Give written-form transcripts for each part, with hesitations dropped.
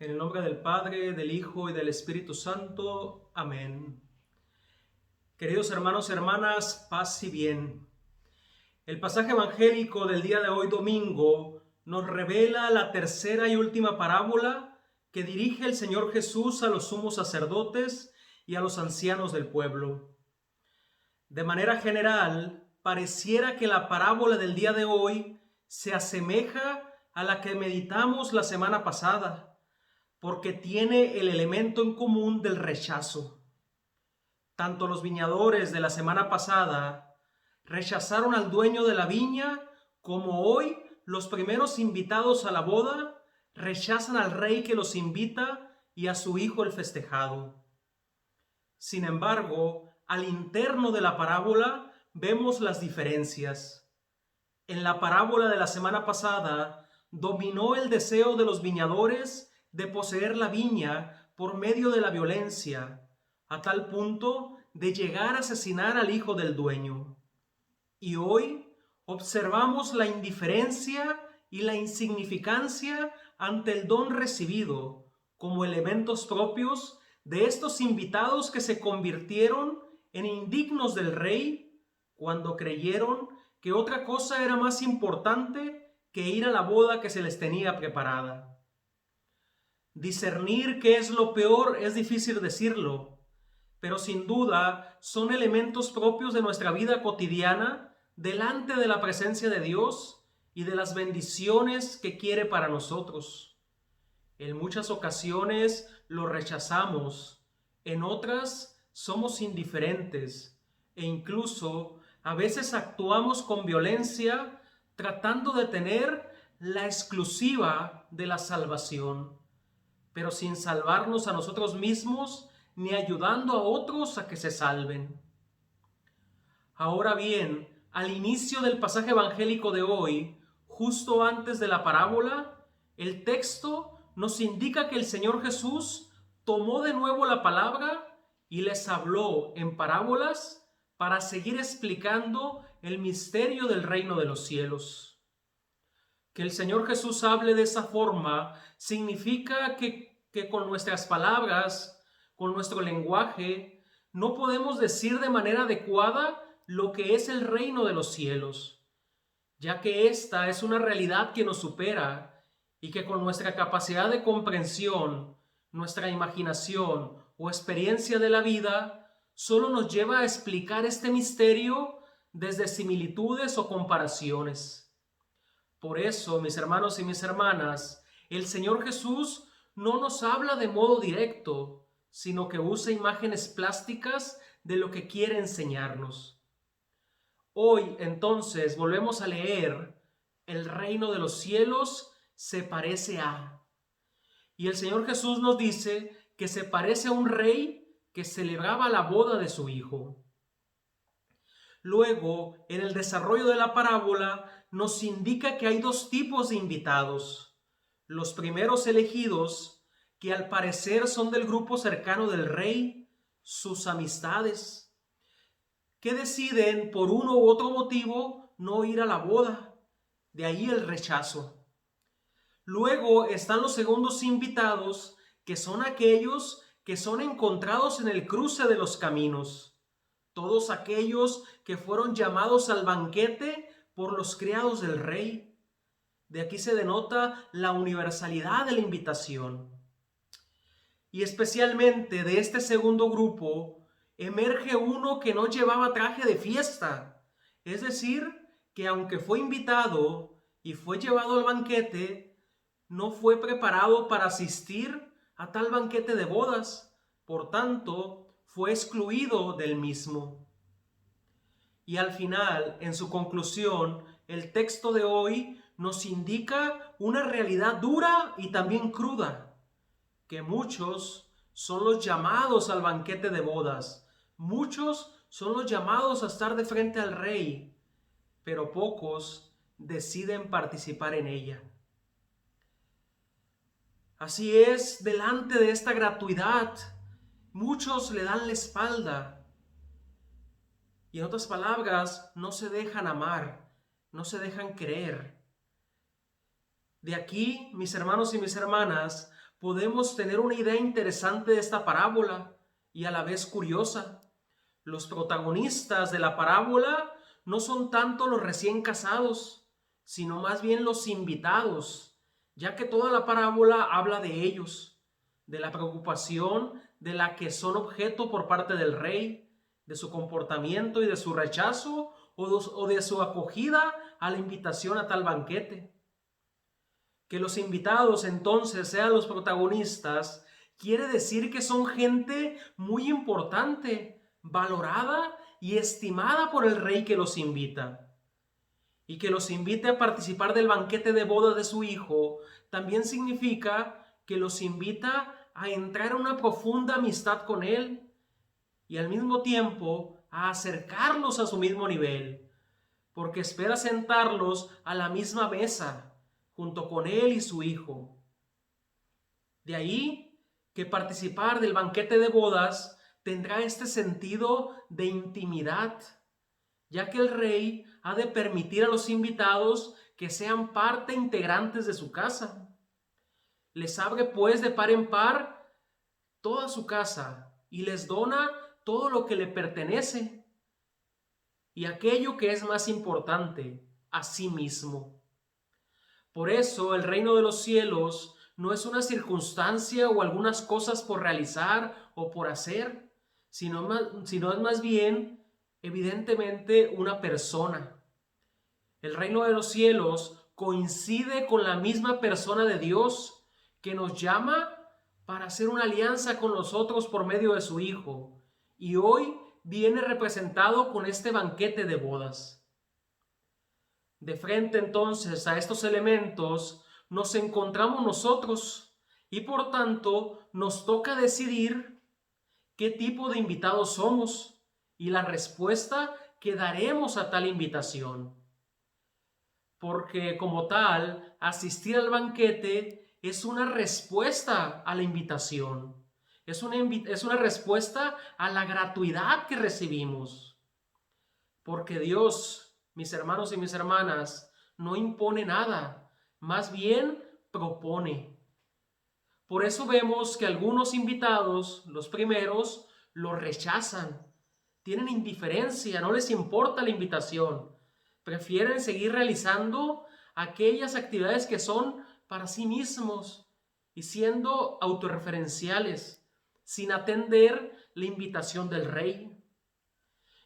En el nombre del Padre, del Hijo y del Espíritu Santo. Amén. Queridos hermanos y hermanas, paz y bien. El pasaje evangélico del día de hoy, domingo, nos revela la tercera y última parábola que dirige el Señor Jesús a los sumos sacerdotes y a los ancianos del pueblo. De manera general, pareciera que la parábola del día de hoy se asemeja a la que meditamos la semana pasada, porque tiene el elemento en común del rechazo. Tanto los viñadores de la semana pasada rechazaron al dueño de la viña, como hoy los primeros invitados a la boda rechazan al rey que los invita y a su hijo el festejado. Sin embargo, al interno de la parábola vemos las diferencias. En la parábola de la semana pasada dominó el deseo de los viñadores de poseer la viña por medio de la violencia, a tal punto de llegar a asesinar al hijo del dueño. Y hoy observamos la indiferencia y la insignificancia ante el don recibido como elementos propios de estos invitados que se convirtieron en indignos del rey cuando creyeron que otra cosa era más importante que ir a la boda que se les tenía preparada. Discernir qué es lo peor es difícil decirlo, pero sin duda son elementos propios de nuestra vida cotidiana delante de la presencia de Dios y de las bendiciones que quiere para nosotros. En muchas ocasiones lo rechazamos, en otras somos indiferentes e incluso a veces actuamos con violencia tratando de tener la exclusiva de la salvación, pero sin salvarnos a nosotros mismos ni ayudando a otros a que se salven. Ahora bien, al inicio del pasaje evangélico de hoy, justo antes de la parábola, el texto nos indica que el Señor Jesús tomó de nuevo la palabra y les habló en parábolas para seguir explicando el misterio del reino de los cielos. Que el Señor Jesús hable de esa forma significa que con nuestras palabras, con nuestro lenguaje, no podemos decir de manera adecuada lo que es el reino de los cielos, ya que esta es una realidad que nos supera y que con nuestra capacidad de comprensión, nuestra imaginación o experiencia de la vida, solo nos lleva a explicar este misterio desde similitudes o comparaciones. Por eso, mis hermanos y mis hermanas, el Señor Jesús no nos habla de modo directo, sino que usa imágenes plásticas de lo que quiere enseñarnos. Hoy, entonces, volvemos a leer: el reino de los cielos se parece a... Y el Señor Jesús nos dice que se parece a un rey que celebraba la boda de su hijo. Luego, en el desarrollo de la parábola, nos indica que hay dos tipos de invitados. Los primeros elegidos, que al parecer son del grupo cercano del rey, sus amistades, que deciden por uno u otro motivo no ir a la boda. De ahí el rechazo. Luego están los segundos invitados, que son aquellos que son encontrados en el cruce de los caminos. Todos aquellos que fueron llamados al banquete por los criados del rey. De aquí se denota la universalidad de la invitación. Y especialmente de este segundo grupo emerge uno que no llevaba traje de fiesta. Es decir, que aunque fue invitado y fue llevado al banquete, no fue preparado para asistir a tal banquete de bodas. Por tanto, fue excluido del mismo. Y al final, en su conclusión, el texto de hoy nos indica una realidad dura y también cruda, que muchos son los llamados al banquete de bodas, muchos son los llamados a estar de frente al rey, pero pocos deciden participar en ella. Así es, delante de esta gratuidad, muchos le dan la espalda. Y en otras palabras, no se dejan amar, no se dejan creer. De aquí, mis hermanos y mis hermanas, podemos tener una idea interesante de esta parábola y a la vez curiosa. Los protagonistas de la parábola no son tanto los recién casados, sino más bien los invitados, ya que toda la parábola habla de ellos, de la preocupación de la que son objeto por parte del rey, de su comportamiento y de su rechazo o de su acogida a la invitación a tal banquete. Que los invitados entonces sean los protagonistas quiere decir que son gente muy importante, valorada y estimada por el rey que los invita. Y que los invite a participar del banquete de boda de su hijo también significa que los invita a entrar en una profunda amistad con él y al mismo tiempo a acercarlos a su mismo nivel, porque espera sentarlos a la misma mesa junto con él y su hijo. De ahí que participar del banquete de bodas tendrá este sentido de intimidad, ya que el rey ha de permitir a los invitados que sean parte integrantes de su casa. Les abre pues de par en par toda su casa y les dona todo lo que le pertenece y aquello que es más importante, a sí mismo. Por eso el reino de los cielos no es una circunstancia o algunas cosas por realizar o por hacer, sino es más bien, evidentemente, una persona. El reino de los cielos coincide con la misma persona de Dios que nos llama para hacer una alianza con nosotros por medio de su Hijo. Y hoy viene representado con este banquete de bodas. De frente entonces a estos elementos nos encontramos nosotros y por tanto nos toca decidir qué tipo de invitados somos y la respuesta que daremos a tal invitación. Porque como tal, asistir al banquete es una respuesta a la invitación. Es una respuesta a la gratuidad que recibimos. Porque Dios, mis hermanos y mis hermanas, no impone nada, más bien propone. Por eso vemos que algunos invitados, los primeros, lo rechazan. Tienen indiferencia, no les importa la invitación. Prefieren seguir realizando aquellas actividades que son para sí mismos y siendo autorreferenciales, sin atender la invitación del rey.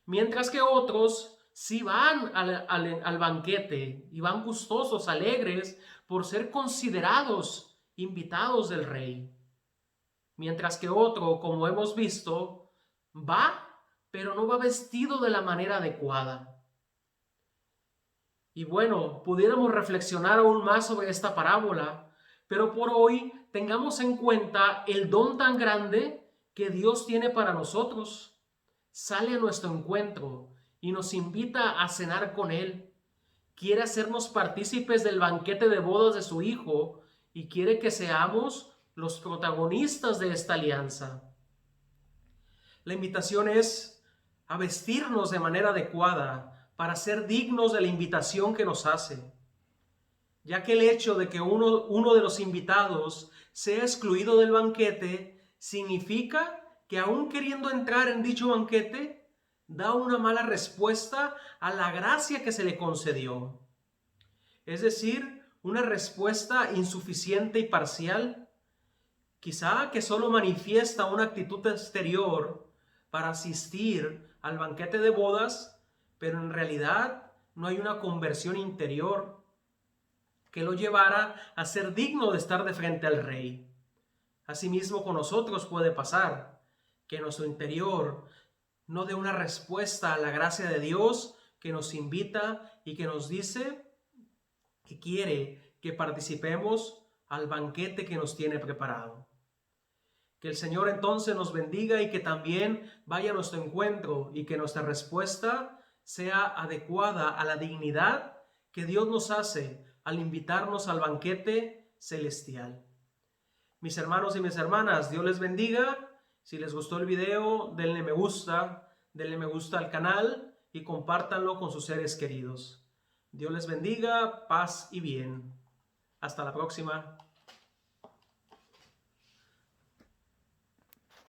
Mientras que otros sí van al banquete y van gustosos, alegres, por ser considerados invitados del rey. Mientras que otro, como hemos visto, va, pero no va vestido de la manera adecuada. Y bueno, pudiéramos reflexionar aún más sobre esta parábola, pero por hoy tengamos en cuenta el don tan grande que Dios tiene para nosotros. Sale a nuestro encuentro y nos invita a cenar con Él. Quiere hacernos partícipes del banquete de bodas de su Hijo y quiere que seamos los protagonistas de esta alianza. La invitación es a vestirnos de manera adecuada para ser dignos de la invitación que nos hace, ya que el hecho de que uno de los invitados sea excluido del banquete significa que aún queriendo entrar en dicho banquete, da una mala respuesta a la gracia que se le concedió. Es decir, una respuesta insuficiente y parcial, quizá que solo manifiesta una actitud exterior para asistir al banquete de bodas, pero en realidad no hay una conversión interior que lo llevara a ser digno de estar de frente al rey. Asimismo con nosotros puede pasar que nuestro interior no dé una respuesta a la gracia de Dios que nos invita y que nos dice que quiere que participemos al banquete que nos tiene preparado. Que el Señor entonces nos bendiga y que también vaya a nuestro encuentro y que nuestra respuesta sea adecuada a la dignidad que Dios nos hace al invitarnos al banquete celestial. Mis hermanos y mis hermanas, Dios les bendiga. Si les gustó el video, denle me gusta al canal y compártanlo con sus seres queridos. Dios les bendiga, paz y bien. Hasta la próxima.